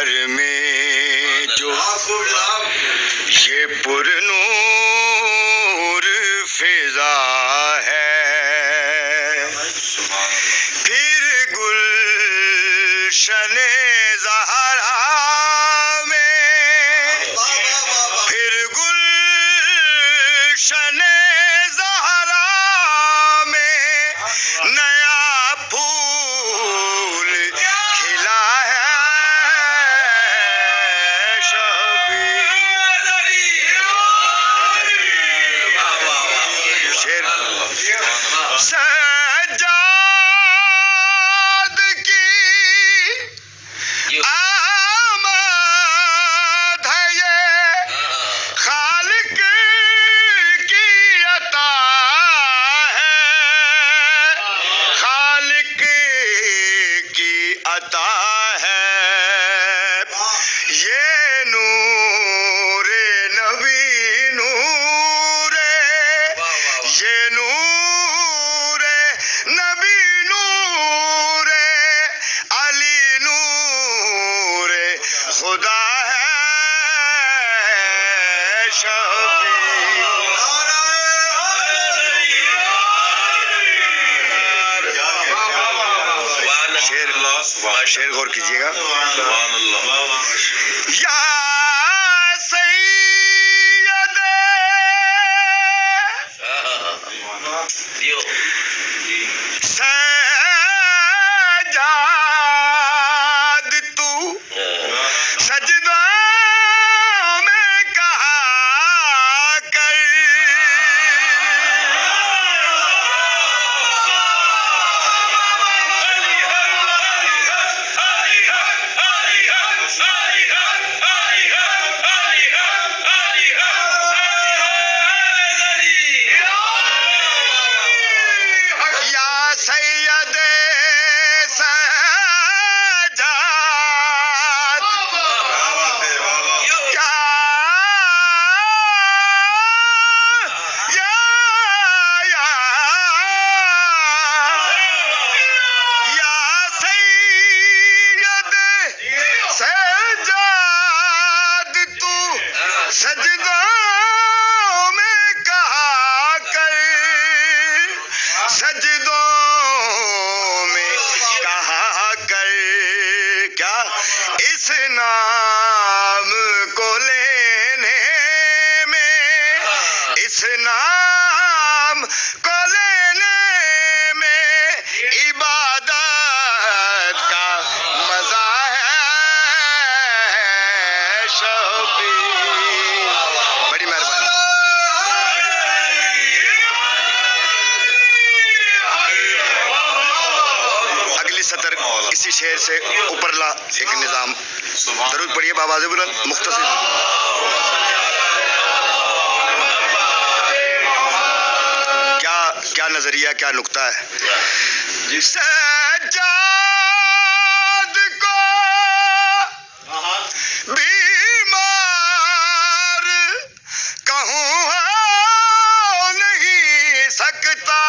گھر میں جو یہ پر نور فضا ہے، پھر گلشن زہرا میں، پھر گلشن زہرا میں نیا پھول کھلا ہے سجاد کی آمد ہے، یہ خالق کی عطا ہے، خالق کی عطا ہے، یہ نور نبی نور، یہ نور نبی نور علی نور خدا ہے شیر غور کیجیے گا. یا سید سجاد تو سجدہ میں کہا کر، یا سید سجاد یا سید سجاد تو سجدہ میں کہا کر، سجدوں میں کہا کر، کیا اس نام کو لینے میں، اس نام کو لینے میں عبادت کا مزہ ہے شبیر. بڑی مہربانی. اگلی سطر اسی شعر سے اوپر لا ایک نظام. درود پڑھیے بابا بلند مختصر. کیا نظریہ، کیا نقطہ ہے. سجاد کو بیمار کہوں ہو نہیں سکتا،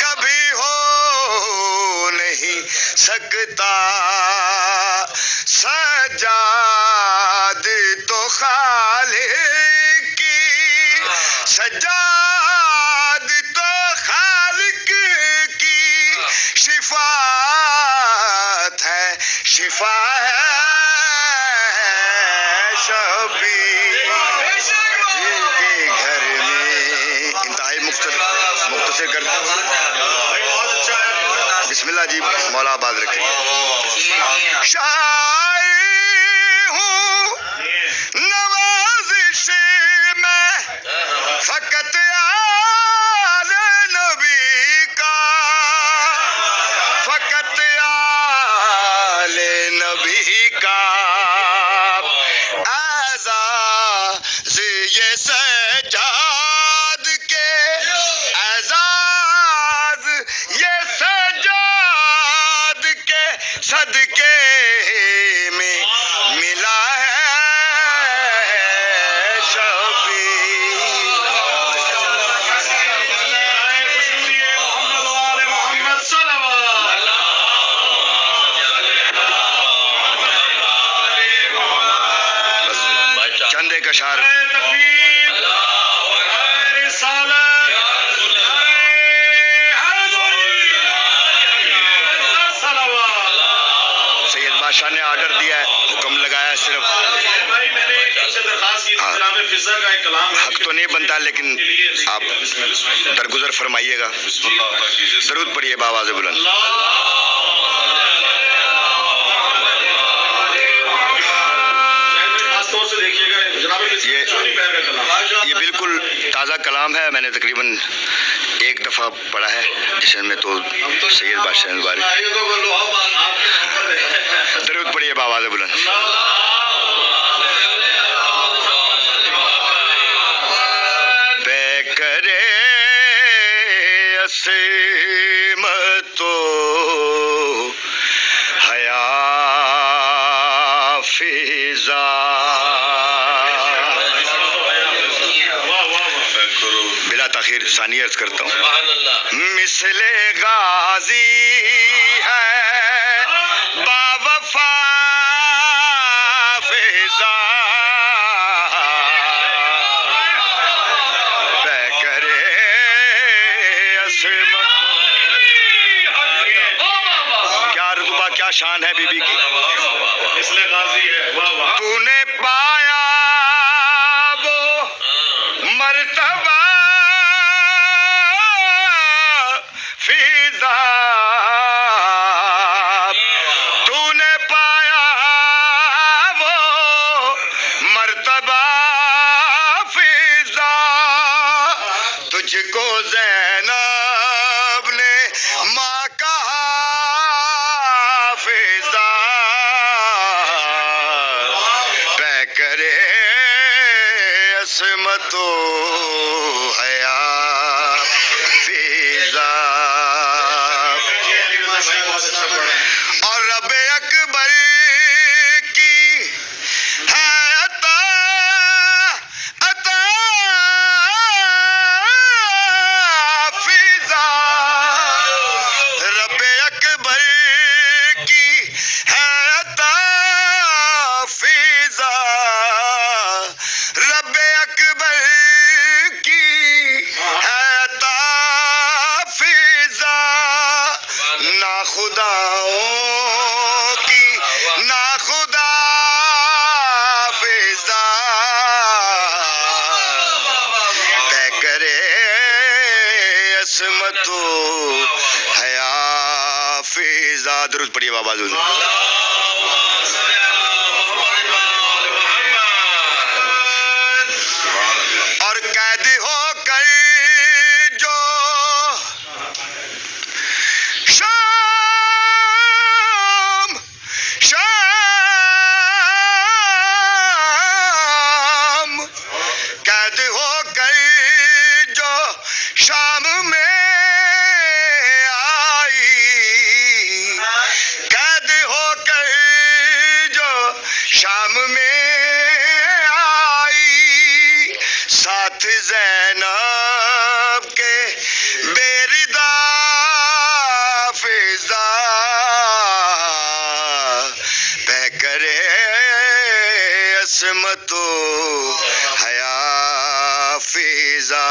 کبھی ہو نہیں سکتا. سجاد تو خالق کی، سجاد تو خالق کی شفاعت ہے، شفا ہے شبیر کے گھر میں. انتہائی مختصر کر بسم اللہ جی. مولا آباد رکھے. شاعر ہوں نوازش میں فقط آل نبی کا، فقط آل نبی کا. اعزاز یہ سجاد کے، اعزاز یہ سجاد کے صدقے میں ملا ہے شبیر. بادشاہ نے آرڈر دیا ہے، حکم لگایا صرف حق تو نہیں بنتا، لیکن آپ درگزر فرمائیے گا. درود پڑھیے بآواز بلند. یہ بالکل تازہ کلام ہے، میں نے تقریباً ایک دفعہ پڑھا ہے جشن میں، تو سید بادشاہ کے بارے. درود پڑھیے بآواز بلند. بے کرے عصمت و حیا فضا، بلا تاخیر ثانی عرض کرتا ہوں. مثل غازی ہے باوفا فضا، بے کرے عصمت. کیا رتبہ کیا شان ہے بی بی کی. مثل غازی ہے. تو نے پایا وہ مرتبہ فضا، تو نے پایا وہ مرتبہ فضا. تجھ کو زینب نے ماں کہا فضا، بے کرے عصمت و حیا فضا. اور رب اکبر کی ہے عطا فضا، رب اکبر کی ہے عطا فضا، رب اکبر کی ہے عطا فضا. ناخداؤں کی ناخدا فضا، بے کرے عصمت و حیا فضا. درود پڑھیے بابا. اور قید ہو کر جو قید ہو کر جو شام میں آئی، قید ہو کر جو شام میں آئی، ساتھ زینب کے بیردا فضا، بے کرے عصمت و حیا فضا.